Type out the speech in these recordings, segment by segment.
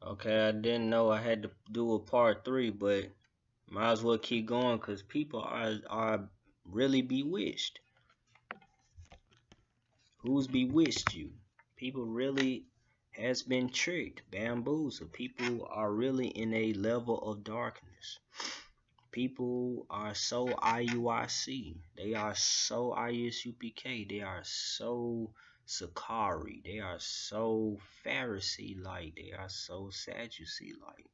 Okay, I didn't know I had to do a part three, but might as well keep going because people are really bewitched. Who's bewitched you? People really has been tricked, bamboozled. People are really in a level of darkness. People are so Iuic. They are so Isupk. They are so Sicarii. They are so Pharisee like. They are so Sadducee like.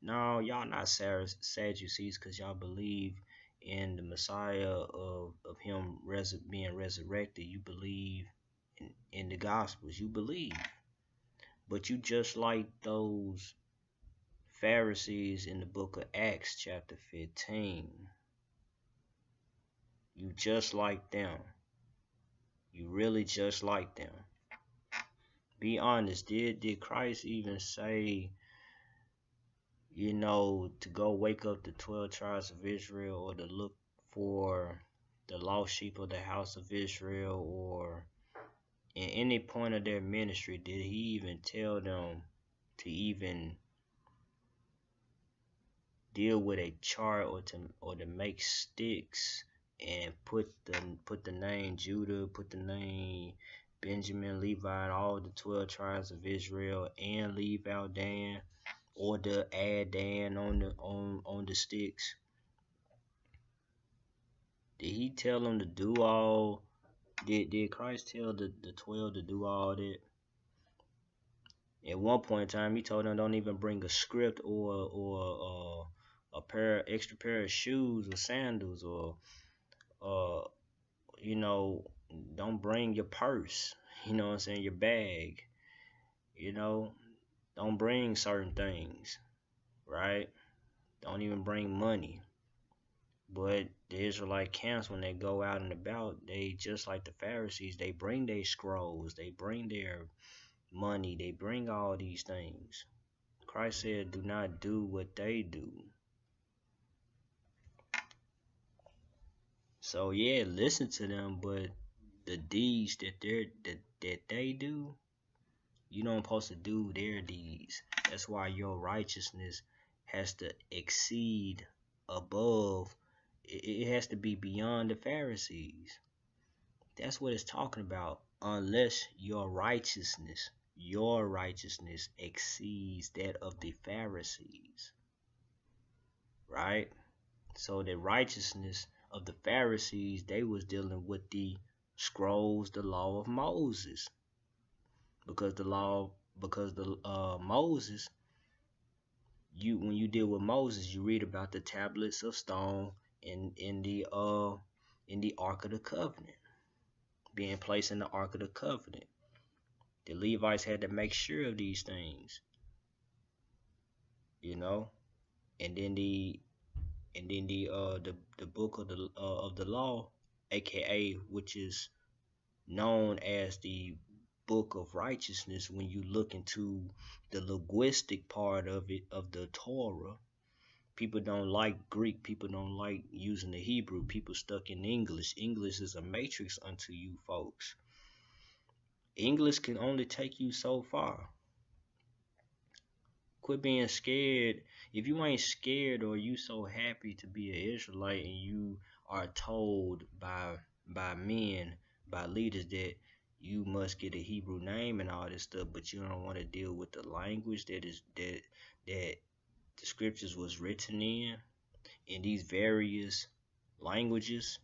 No, y'all not Sadducees because y'all believe in the Messiah of him being resurrected. You believe in the Gospels. You believe. But you just like those Pharisees in the book of Acts, chapter 15. You just like them. You really just like them. Be honest. Did Christ even say, to go wake up the 12 tribes of Israel or to look for the lost sheep of the house of Israel, or in any point of their ministry, did he even tell them to even deal with a chart or to make sticks and put the name Judah, put the name Benjamin, Levi, and all the 12 tribes of Israel, and leave out Dan, or to add Dan on the sticks? Did he tell them to do all? Did Christ tell the 12 to do all that? At one point in time, he told them don't even bring a script or extra pair of shoes or sandals, or uh don't bring your purse. You know what I'm saying? Your bag. You know, don't bring certain things, right? Don't even bring money. But the Israelite camps, when they go out and about, they just like the Pharisees. They bring their scrolls, they bring their money, they bring all these things. Christ said, "Do not do what they do." So yeah, listen to them, but the deeds that they do, you don't supposed to do their deeds. That's why your righteousness has to exceed above. It has to be beyond the Pharisees. That's what it's talking about. Unless your righteousness exceeds that of the Pharisees, right? So the righteousness of the Pharisees, they was dealing with the scrolls, the law of Moses, because the Moses, when you deal with Moses, you read about the tablets of stone in the Ark of the Covenant, being placed in the Ark of the Covenant. The Levites had to make sure of these things, you know, and then the book of the law, aka which is known as the book of righteousness. When you look into the linguistic part of it, of the Torah, people don't like Greek. People don't like using the Hebrew. People stuck in English. English is a matrix unto you folks. English can only take you so far. Quit being scared. If you ain't scared, or you so happy to be an Israelite, and you are told by men, by leaders, that you must get a Hebrew name and all this stuff, but you don't want to deal with the language that the scriptures was written in these various languages.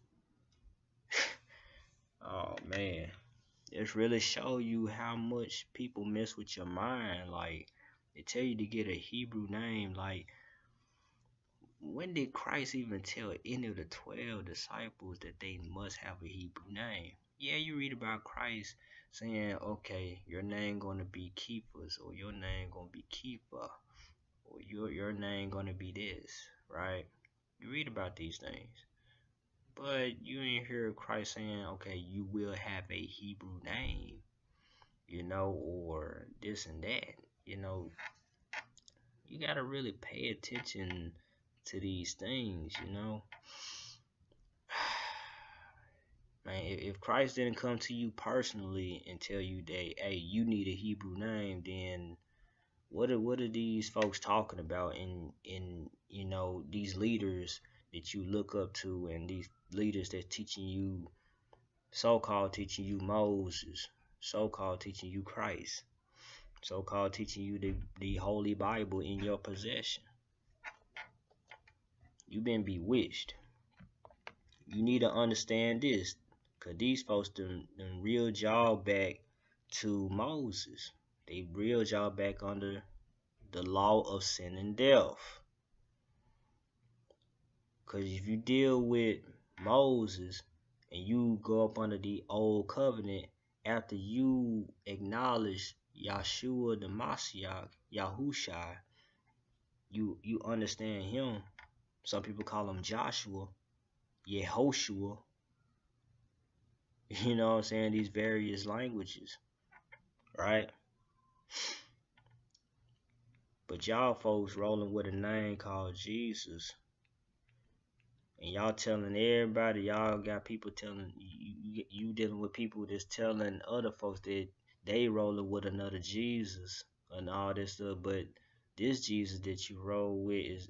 Oh man, it's really show you how much people mess with your mind. Like, they tell you to get a Hebrew name. Like, when did Christ even tell any of the 12 disciples that they must have a Hebrew name? Yeah, you read about Christ saying, okay, your name gonna be Keepers, or your name gonna be Keeper, or your name gonna be this, right? You read about these things. But you ain't hear Christ saying, okay, you will have a Hebrew name, or this and that. You gotta really pay attention to these things. Man, if Christ didn't come to you personally and tell you that, hey, you need a Hebrew name, then What are these folks talking about in these leaders that you look up to, and these leaders that teaching you, so-called teaching you Moses, so-called teaching you Christ, so-called teaching you the Holy Bible in your possession? You've been bewitched. You need to understand this, because these folks done real job back to Moses. They real job back under the law of sin and death. Because if you deal with Moses and you go up under the old covenant, after you acknowledge Yahshua the Mashiach, Yahushua, you understand him. Some people call him Joshua, Yehoshua. You know what I'm saying? These various languages, right? But y'all folks rolling with a name called Jesus. And y'all telling everybody, y'all got people telling you dealing with people that's telling other folks that they rolling with another Jesus and all this stuff. But this Jesus that you roll with is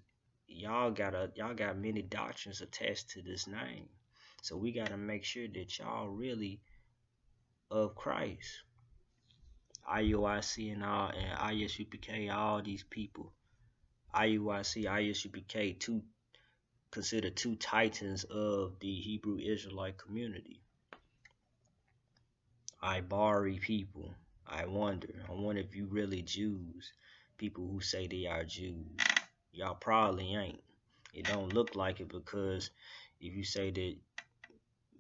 y'all got many doctrines attached to this name. So we gotta make sure that y'all really of Christ. Iuic and Isupk, all these people. Iuic, Isupk, considered two titans of the Hebrew Israelite community. Ibry people. I wonder if you really Jews, people who say they are Jews. Y'all probably ain't. It don't look like it, because if you say that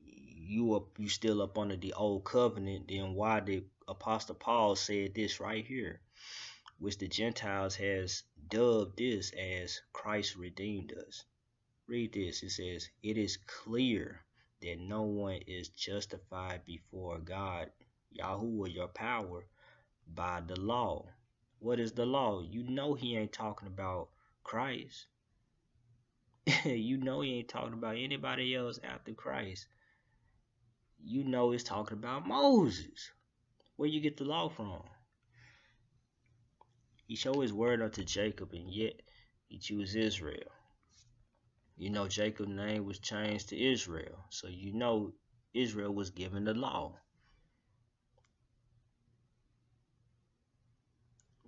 you still up under the old covenant, then why did Apostle Paul said this right here, which the Gentiles has dubbed this as Christ redeemed us? Read this. It says, "It is clear that no one is justified before God, Yahuwah, your power, by the law." What is the law? You know he ain't talking about Christ. You know he ain't talking about anybody else after Christ. You know it's talking about Moses. Where you get the law from? He showed his word unto Jacob, and yet he chose Israel. You know Jacob's name was changed to Israel. So you know Israel was given the law.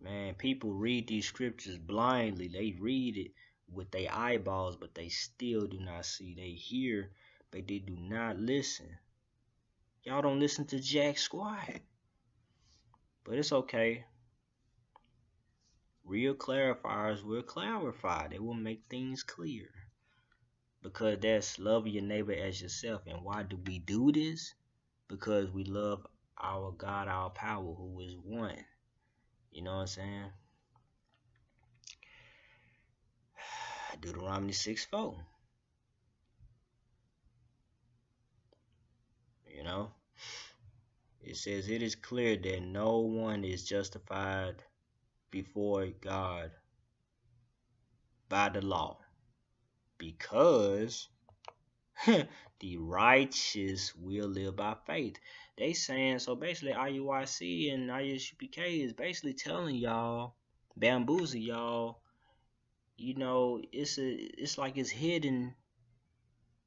Man, people read these scriptures blindly. They read it with their eyeballs, but they still do not see. They hear, but they do not listen. Y'all don't listen to jack squat. But it's okay. Real clarifiers will clarify. They will make things clear. Because that's love your neighbor as yourself. And why do we do this? Because we love our God, our power, who is one. You know what I'm saying? Deuteronomy 6:4. You know? It says, "It is clear that no one is justified before God by the law, because the righteous will live by faith." They saying, so basically Iuic and Isupk is basically telling y'all, bamboozle y'all, you know, it's like it's hidden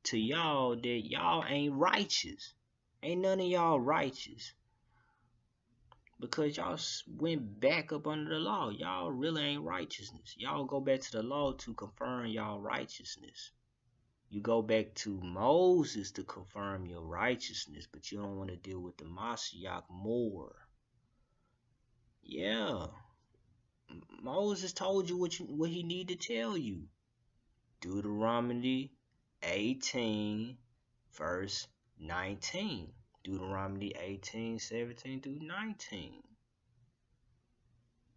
to y'all that y'all ain't righteous. Ain't none of y'all righteous. Because y'all went back up under the law. Y'all really ain't righteousness. Y'all go back to the law to confirm y'all righteousness. You go back to Moses to confirm your righteousness, but you don't want to deal with the Mashiach more. Yeah. Moses told you what he needed to tell you. Deuteronomy 18, verse 19. Deuteronomy 18, 17 through 19.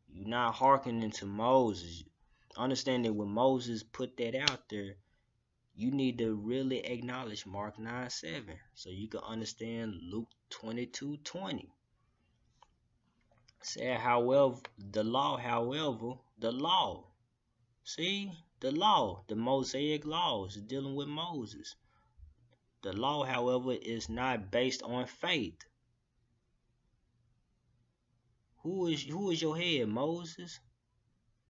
You're not hearkening to Moses. Understand that when Moses put that out there, you need to really acknowledge Mark 9:7, so you can understand Luke 22:20. Said, however, the law. See, the law, the Mosaic laws dealing with Moses. The law, however, is not based on faith. Who is your head, Moses?